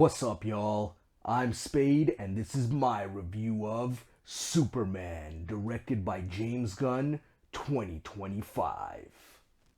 What's up, y'all? I'm Spade, and this is my review of Superman, directed by James Gunn, 2025.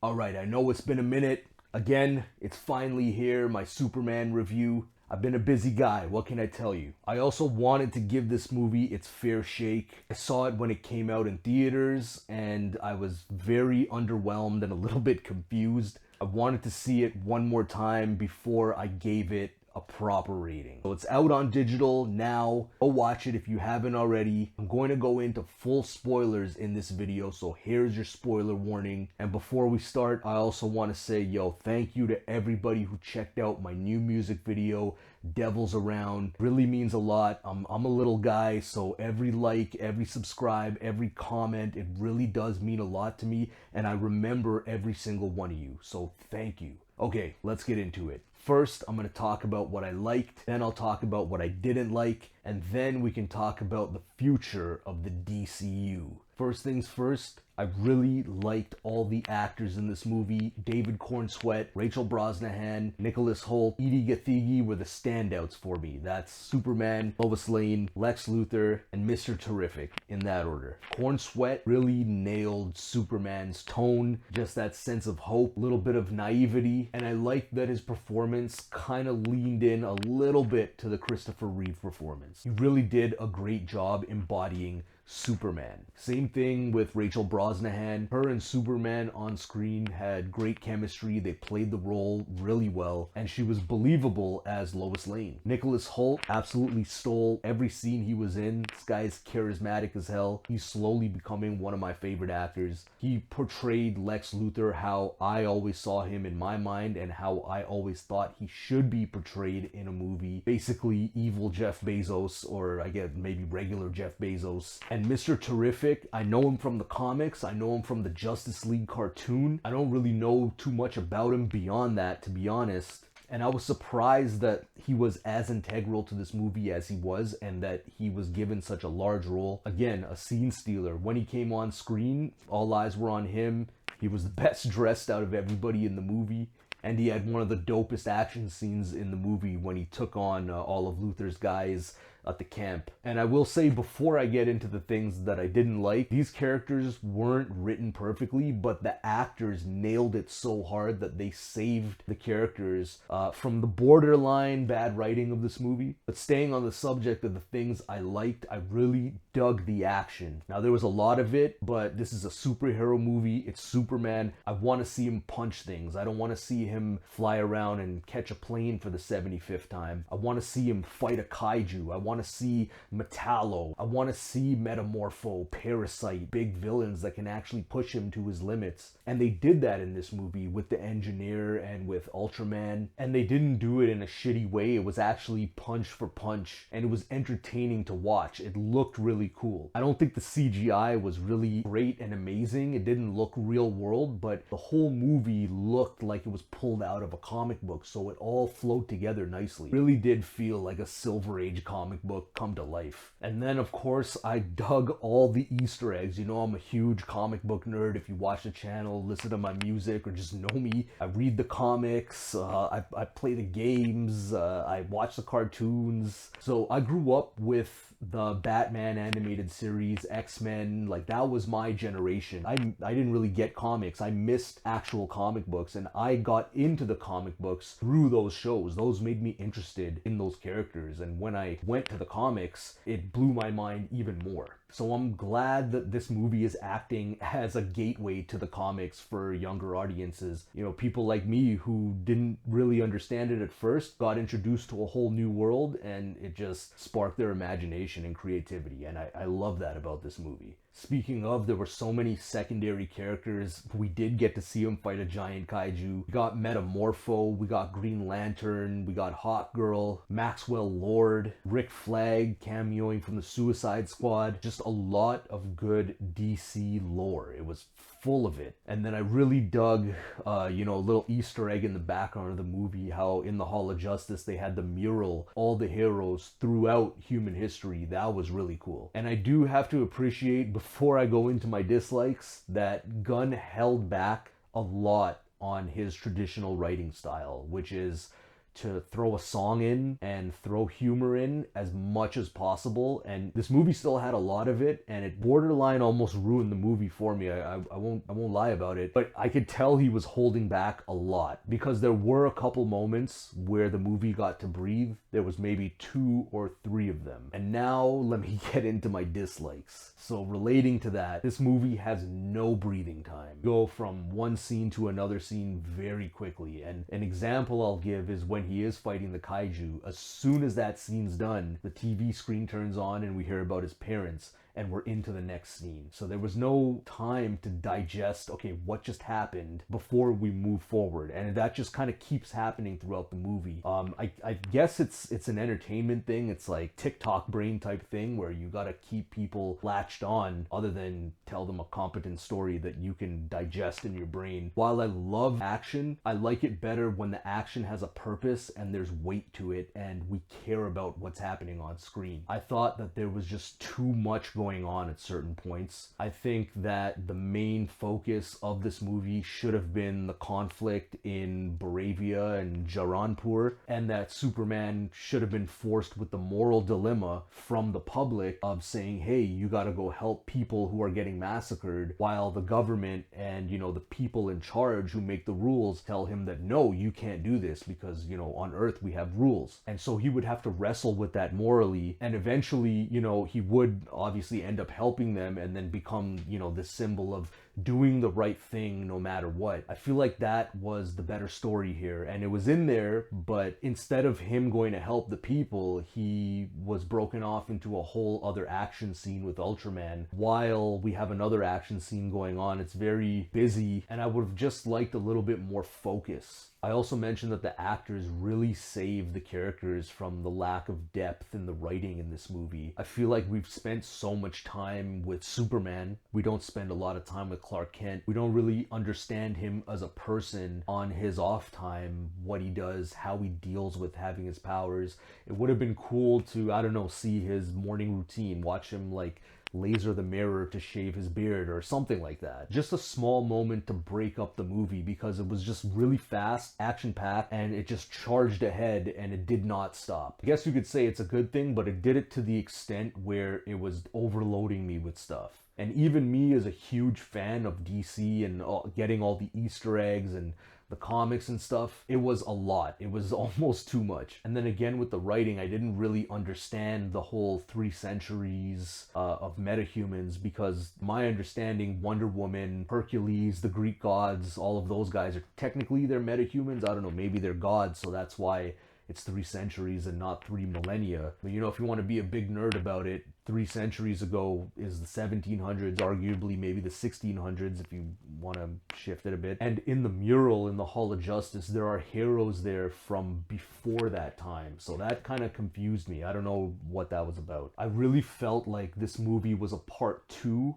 Alright, I know it's been a minute. Again, it's finally here, my Superman review. I've been a busy guy, what can I tell you? I also wanted to give this movie its fair shake. I saw it when it came out in theaters, and I was very underwhelmed and a little bit confused. I wanted to see it one more time before I gave it a proper rating. So it's out on digital now. Go watch it if you haven't already. I'm going to go into full spoilers in this video, so here's your spoiler warning. And before we start, I also want to say, thank you to everybody who checked out my new music video, Devils Around. Really means a lot. I'm a little guy, so every like, every subscribe, every comment, it really does mean a lot to me, and I remember every single one of you, so thank you. Okay, let's get into it. First, I'm going to talk about what I liked, then I'll talk about what I didn't like, and then we can talk about the future of the DCU. First things first, I really liked all the actors in this movie. David Cornsweet, Rachel Brosnahan, Nicholas Hoult, Edie Gathegi were the standouts for me. That's Superman, Lois Lane, Lex Luthor, and Mr. Terrific in that order. Cornsweet really nailed Superman's tone, just that sense of hope, a little bit of naivety, and I liked that his performance kind of leaned in a little bit to the Christopher Reeve performance. He really did a great job embodying Superman. Same thing with Rachel Brosnahan. Her and Superman on screen had great chemistry. They played the role really well, and she was believable as Lois Lane. Nicholas Hoult absolutely stole every scene he was in. This guy is charismatic as hell. He's slowly becoming one of my favorite actors. He portrayed Lex Luthor how I always saw him in my mind and how I always thought he should be portrayed in a movie. Basically evil Jeff Bezos, or I guess maybe regular Jeff Bezos. And Mr. Terrific, I know him from the comics, I know him from the Justice League cartoon. I don't really know too much about him beyond that, to be honest. And I was surprised that he was as integral to this movie as he was, and that he was given such a large role. Again, a scene stealer. When he came on screen, all eyes were on him. He was the best dressed out of everybody in the movie. And he had one of the dopest action scenes in the movie when he took on all of Luthor's guys at the camp. And I will say, before I get into the things that I didn't like, these characters weren't written perfectly, but the actors nailed it so hard that they saved the characters from the borderline bad writing of this movie. But staying on the subject of the things I liked, I really dug the action. Now, there was a lot of it, but this is a superhero movie. It's Superman. I want to see him punch things. I don't want to see him fly around and catch a plane for the 75th time. I want to see him fight a kaiju. I want to see Metallo. I want to see Metamorpho, Parasite, big villains that can actually push him to his limits. And they did that in this movie with the Engineer and with Ultraman. And they didn't do it in a shitty way. It was actually punch for punch, and it was entertaining to watch. It looked really cool. I don't think the CGI was really great and amazing. It didn't look real world, but the whole movie looked like it was pulled out of a comic book, so it all flowed together nicely. It really did feel like a Silver Age comic book come to life. And then, of course, I dug all the Easter eggs. You know, I'm a huge comic book nerd. If you watch the channel, listen to my music, or just know me, I read the comics, I play the games, I watch the cartoons. So I grew up with the Batman animated series, X-Men, like that was my generation. I didn't really get comics. I missed actual comic books, and I got into the comic books through those shows. Those made me interested in those characters, and when I went to the comics, it blew my mind even more. So I'm glad that this movie is acting as a gateway to the comics for younger audiences. You know, people like me who didn't really understand it at first got introduced to a whole new world, and it just sparked their imagination and creativity, and I love that about this movie. Speaking of, there were so many secondary characters. We did get to see him fight a giant kaiju. We got Metamorpho, we got Green Lantern, we got Hawkgirl, Maxwell Lord, Rick Flag cameoing from the Suicide Squad. Just a lot of good DC lore. It was full of it. And then I really dug, a little Easter egg in the background of the movie, how in the Hall of Justice they had the mural, all the heroes throughout human history. That was really cool. And I do have to appreciate, before I go into my dislikes, that Gunn held back a lot on his traditional writing style, which is to throw a song in and throw humor in as much as possible. And this movie still had a lot of it, and it borderline almost ruined the movie for me. I won't lie about it, but I could tell he was holding back a lot, because there were a couple moments where the movie got to breathe. There was maybe 2 or 3 of them. And now let me get into my dislikes. So relating to that, this movie has no breathing time. Go from one scene to another scene very quickly. And an example I'll give is when he is fighting the kaiju. As soon as that scene's done, the TV screen turns on and we hear about his parents, and we're into the next scene. So there was no time to digest, okay, what just happened, before we move forward. And that just kind of keeps happening throughout the movie. I guess it's an entertainment thing. It's like TikTok brain type thing where you gotta keep people latched on, other than tell them a competent story that you can digest in your brain. While I love action, I like it better when the action has a purpose and there's weight to it and we care about what's happening on screen. I thought that there was just too much going on at certain points. I think that the main focus of this movie should have been the conflict in Baravia and Jaranpur, and that Superman should have been forced with the moral dilemma from the public of saying, hey, you gotta go help people who are getting massacred, while the government and, you know, the people in charge who make the rules tell him that no, you can't do this because, you know, on Earth we have rules. And so he would have to wrestle with that morally, and eventually, you know, he would obviously end up helping them and then become, you know, this symbol of doing the right thing no matter what. I feel like that was the better story here, and it was in there, but instead of him going to help the people, he was broken off into a whole other action scene with Ultraman, while we have another action scene going on. It's very busy, and I would have just liked a little bit more focus. I also mentioned that the actors really saved the characters from the lack of depth in the writing in this movie. I feel like we've spent so much time with Superman. We don't spend a lot of time with Clark Kent. We don't really understand him as a person on his off time, what he does, how he deals with having his powers. It would have been cool to, I don't know, see his morning routine, watch him like laser the mirror to shave his beard or something like that. Just a small moment to break up the movie, because it was just really fast, action-packed, and it just charged ahead and it did not stop. I guess you could say it's a good thing, but it did it to the extent where it was overloading me with stuff. And even me, as a huge fan of DC and getting all the Easter eggs and the comics and stuff, it was a lot. It was almost too much. And then again with the writing, I didn't really understand the whole 3 centuries of metahumans, because my understanding, Wonder Woman, Hercules, the Greek gods, all of those guys are technically they're metahumans. I don't know, maybe they're gods, so that's why it's 3 centuries and not 3 millennia. But you know, if you want to be a big nerd about it, 3 centuries ago is the 1700s, arguably maybe the 1600s if you want to shift it a bit. And in the mural in the Hall of Justice, there are heroes there from before that time. So that kind of confused me. I don't know what that was about. I really felt like this movie was a part 2,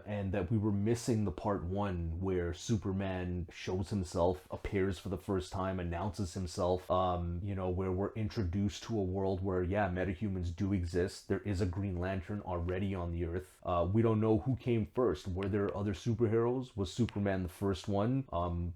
and that we were missing the part 1 where Superman shows himself, appears for the first time, announces himself, you know, where we're introduced to a world where, yeah, metahumans do exist. There is a Green Lantern already on the Earth. We don't know who came first. Were there other superheroes? Was Superman the first one?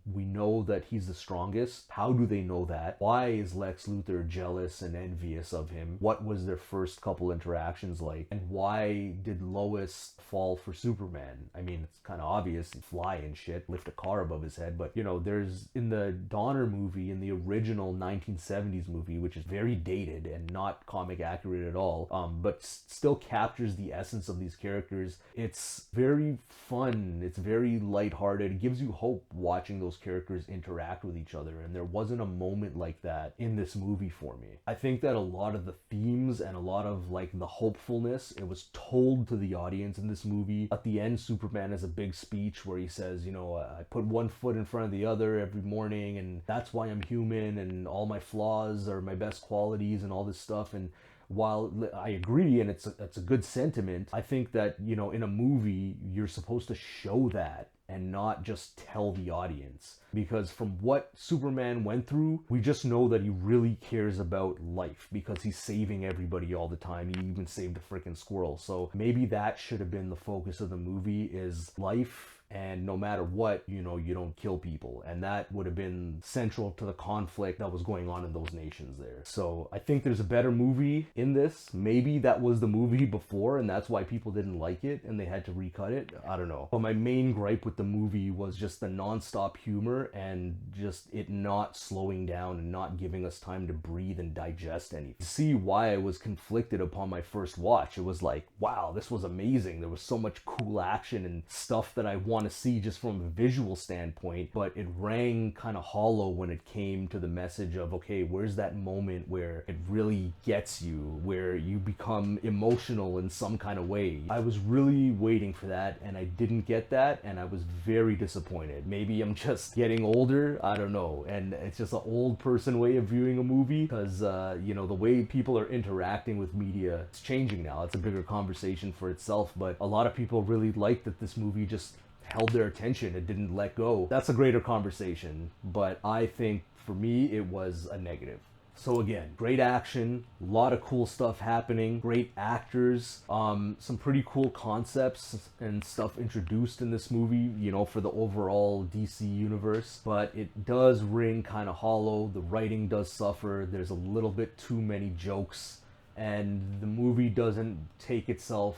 We know that he's the strongest. How do they know that? Why is Lex Luthor jealous and envious of him? What was their first couple interactions like? And why did Lois fall for Superman? I mean, it's kind of obvious. Fly and shit, lift a car above his head. But, you know, there's, in the Donner movie, in the original 1970s movie, which is very dated and not comic accurate at all, but still captures the essence of these characters. It's very fun. It's very lighthearted. It gives you hope watching those characters interact with each other, and there wasn't a moment like that in this movie for me. I think that a lot of the themes and a lot of like the hopefulness, it was told to the audience in this movie. At the end, Superman has a big speech where he says, you know, I put one foot in front of the other every morning, and that's why I'm human, and all my flaws are my best qualities and all this stuff. And while I agree, and it's a good sentiment, I think that, you know, in a movie, you're supposed to show that and not just tell the audience. Because from what Superman went through, we just know that he really cares about life, because he's saving everybody all the time. He even saved a freaking squirrel. So maybe that should have been the focus of the movie, is life and no matter what, you know, you don't kill people. And that would have been central to the conflict that was going on in those nations there. So I think there's a better movie in this. Maybe that was the movie before and that's why people didn't like it and they had to recut it. I don't know. But my main gripe with the movie was just the non-stop humor and just it not slowing down and not giving us time to breathe and digest anything. To see why I was conflicted upon my first watch, it was like, wow, this was amazing. There was so much cool action and stuff that I want to see just from a visual standpoint, but it rang kind of hollow when it came to the message of, okay, where's that moment where it really gets you, where you become emotional in some kind of way? I was really waiting for that and I didn't get that, and I was very disappointed. Maybe I'm just getting older, I don't know, and it's just an old person way of viewing a movie because you know, the way people are interacting with media, it's changing now. It's a bigger conversation for itself, but a lot of people really liked that this movie just held their attention. It didn't let go. That's a greater conversation, but I think for me it was a negative. So again, great action, a lot of cool stuff happening, great actors, some pretty cool concepts and stuff introduced in this movie, you know, for the overall DC universe, but it does ring kind of hollow. The writing does suffer. There's a little bit too many jokes, and the movie doesn't take itself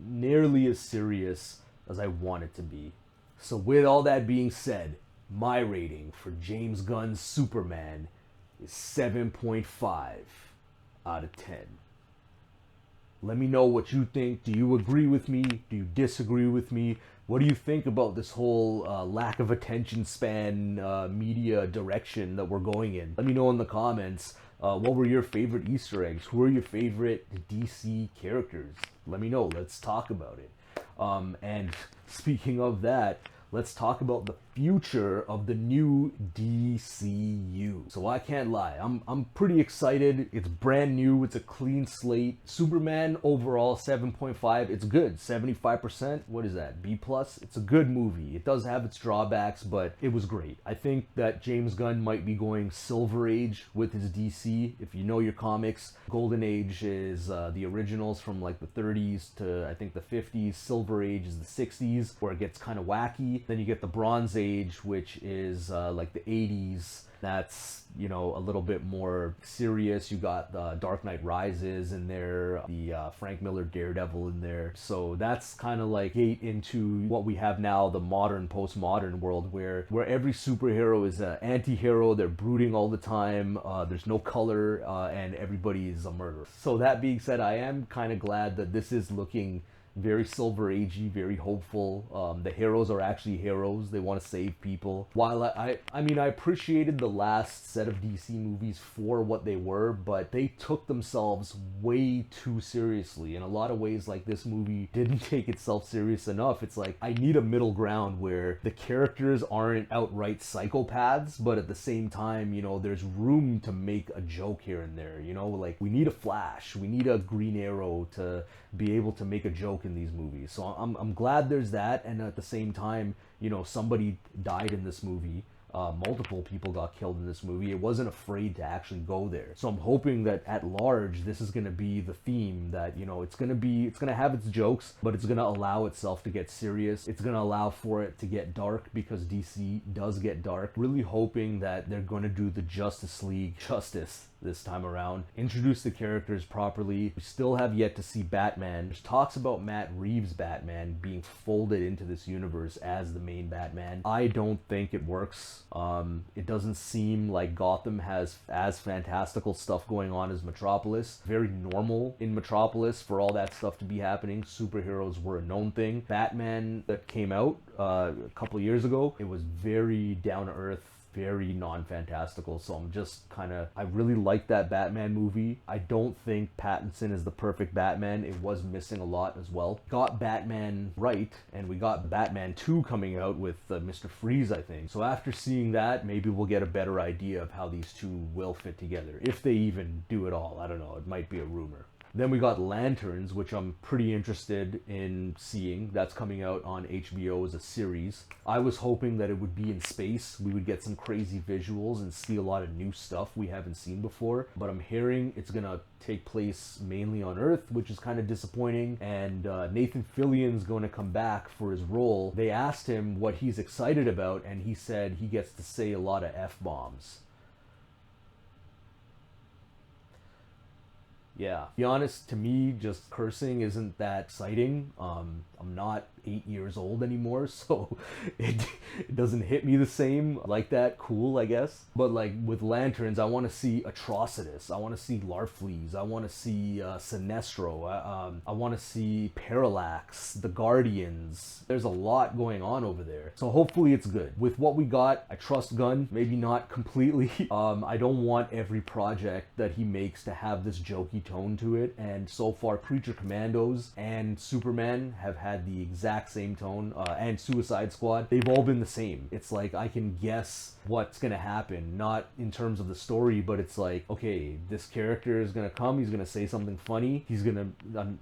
nearly as serious as I want it to be. So with all that being said, my rating for James Gunn's Superman is 7.5 out of 10. Let me know what you think. Do you agree with me? Do you disagree with me? What do you think about this whole lack of attention span media direction that we're going in? Let me know in the comments. What were your favorite Easter eggs? Who are your favorite DC characters? Let me know. Let's talk about it. And speaking of that, let's talk about the future of the new DCU. So I can't lie, I'm pretty excited. It's brand new, it's a clean slate. Superman overall 7.5, it's good. 75%, what is that, B+? It's a good movie. It does have its drawbacks, but it was great. I think that James Gunn might be going Silver Age with his DC. If you know your comics, Golden Age is the originals from like the 30s to I think the 50s. Silver Age is the 60s, where it gets kind of wacky. Then you get the Bronze Age, which is like the 80s. That's, you know, a little bit more serious. You got the Dark Knight Rises in there, the Frank Miller Daredevil in there. So that's kind of like gate into what we have now, the modern, postmodern world, where every superhero is an anti-hero. They're brooding all the time. There's no color, and everybody is a murderer. So that being said, I am kind of glad that this is looking very Silver Agey, very hopeful. The heroes are actually heroes. They want to save people. While I mean, I appreciated the last set of DC movies for what they were, but they took themselves way too seriously. In a lot of ways, like, this movie didn't take itself serious enough. It's like, I need a middle ground where the characters aren't outright psychopaths, but at the same time, you know, there's room to make a joke here and there. You know, like, we need a Flash, we need a Green Arrow to be able to make a joke in these movies. So I'm glad there's that, and at the same time, you know, somebody died in this movie. Multiple people got killed in this movie. It wasn't afraid to actually go there. So I'm hoping that at large, this is going to be the theme, that, you know, it's going to have its jokes, but it's going to allow itself to get serious. It's going to allow for it to get dark, because DC does get dark. Really hoping that they're going to do the Justice League justice this time around, introduce the characters properly. We still have yet to see Batman. There's talks about Matt Reeves' Batman being folded into this universe as the main Batman. I don't think it works. It doesn't seem like Gotham has as fantastical stuff going on as Metropolis. Very normal in Metropolis for all that stuff to be happening. Superheroes were a known thing. Batman that came out a couple of years ago, it was very down to earth, very non-fantastical. So I'm just I really like that Batman movie. I don't think Pattinson is the perfect Batman. It was missing a lot as well. Got Batman right, and we got Batman 2 coming out with Mr. Freeze, I think. So after seeing that, maybe we'll get a better idea of how these two will fit together. If they even do it all. I don't know. It might be a rumor. Then we got Lanterns, which I'm pretty interested in seeing. That's coming out on HBO as a series. I was hoping that it would be in space. We would get some crazy visuals and see a lot of new stuff we haven't seen before. But I'm hearing it's gonna take place mainly on Earth, which is kind of disappointing. And Nathan Fillion's going to come back for his role. They asked him what he's excited about, and he said he gets to say a lot of F-bombs. Yeah, to be honest, to me, just cursing isn't that exciting. I'm not 8 years old anymore, so it doesn't hit me the same. Like that, cool, I guess. But like with Lanterns, I want to see Atrocitus. I want to see Larfleeze. I want to see Sinestro. I want to see Parallax, the Guardians. There's a lot going on over there. So hopefully it's good. With what we got, I trust Gunn. Maybe not completely. I don't want every project that he makes to have this jokey tone to it. And so far, Creature Commandos and Superman have had the exact same tone, and Suicide Squad. They've all been the same. It's like I can guess what's gonna happen, not in terms of the story, but it's like, okay, this character is gonna come, he's gonna say something funny, he's gonna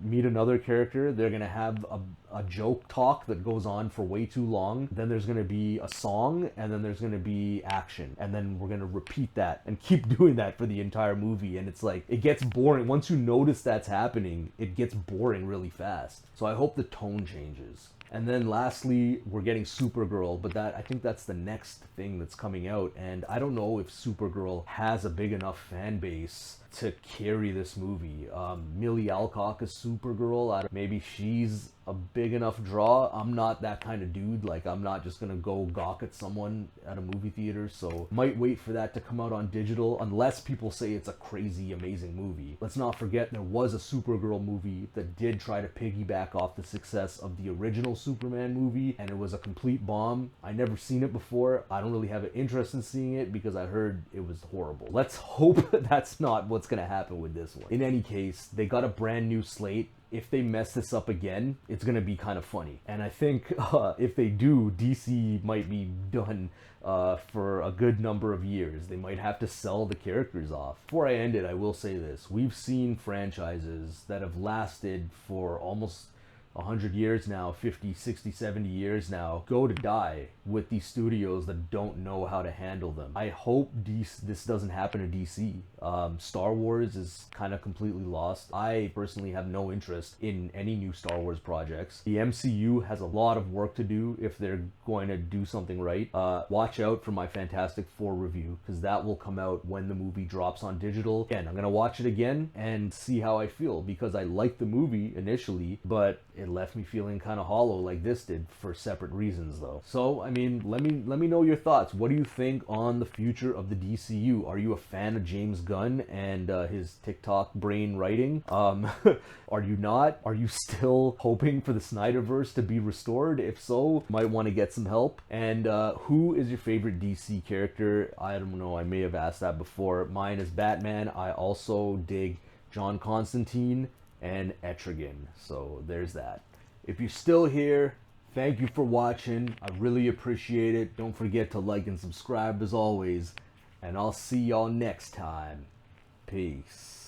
meet another character, they're gonna have a joke talk that goes on for way too long, then there's gonna be a song, and then there's gonna be action, and then we're gonna repeat that and keep doing that for the entire movie. And it's like, it gets boring. Once you notice that's happening, it gets boring really fast. So I hope the tone changes. And then lastly, we're getting Supergirl, but I think that's the next thing that's coming out, and I don't know if Supergirl has a big enough fan base to carry this movie. Millie Alcock is Supergirl. Maybe she's a big enough draw. I'm not that kind of dude. Like, I'm not just gonna go gawk at someone at a movie theater, so might wait for that to come out on digital, unless people say it's a crazy, amazing movie. Let's not forget there was a Supergirl movie that did try to piggyback off the success of the original Superman movie, and it was a complete bomb. I never seen it before. I don't really have an interest in seeing it because I heard it was horrible. Let's hope that's not what's gonna happen with this one. In any case, they got a brand new slate. If they mess this up again, it's gonna be kind of funny. And I think if they do, DC might be done for a good number of years. They might have to sell the characters off. Before I end it, I will say this. We've seen franchises that have lasted for almost 100 years now, 50, 60, 70 years now, go to die with these studios that don't know how to handle them. I hope this doesn't happen to DC. Star Wars is kind of completely lost. I personally have no interest in any new Star Wars projects. The MCU has a lot of work to do if they're going to do something right. Watch out for my Fantastic Four review, because that will come out when the movie drops on digital. Again, I'm going to watch it again and see how I feel, because I liked the movie initially, but it left me feeling kind of hollow like this did, for separate reasons though. So, I mean, let me know your thoughts. What do you think on the future of the DCU? Are you a fan of James Gunn and his TikTok brain writing? Are you not? Are you still hoping for the Snyderverse to be restored? If so, might want to get some help. And who is your favorite DC character? I don't know, I may have asked that before. Mine is Batman. I also dig John Constantine and Etrigan. So there's that. If you're still here, thank you for watching. I really appreciate it. Don't forget to like and subscribe as always. And I'll see y'all next time. Peace.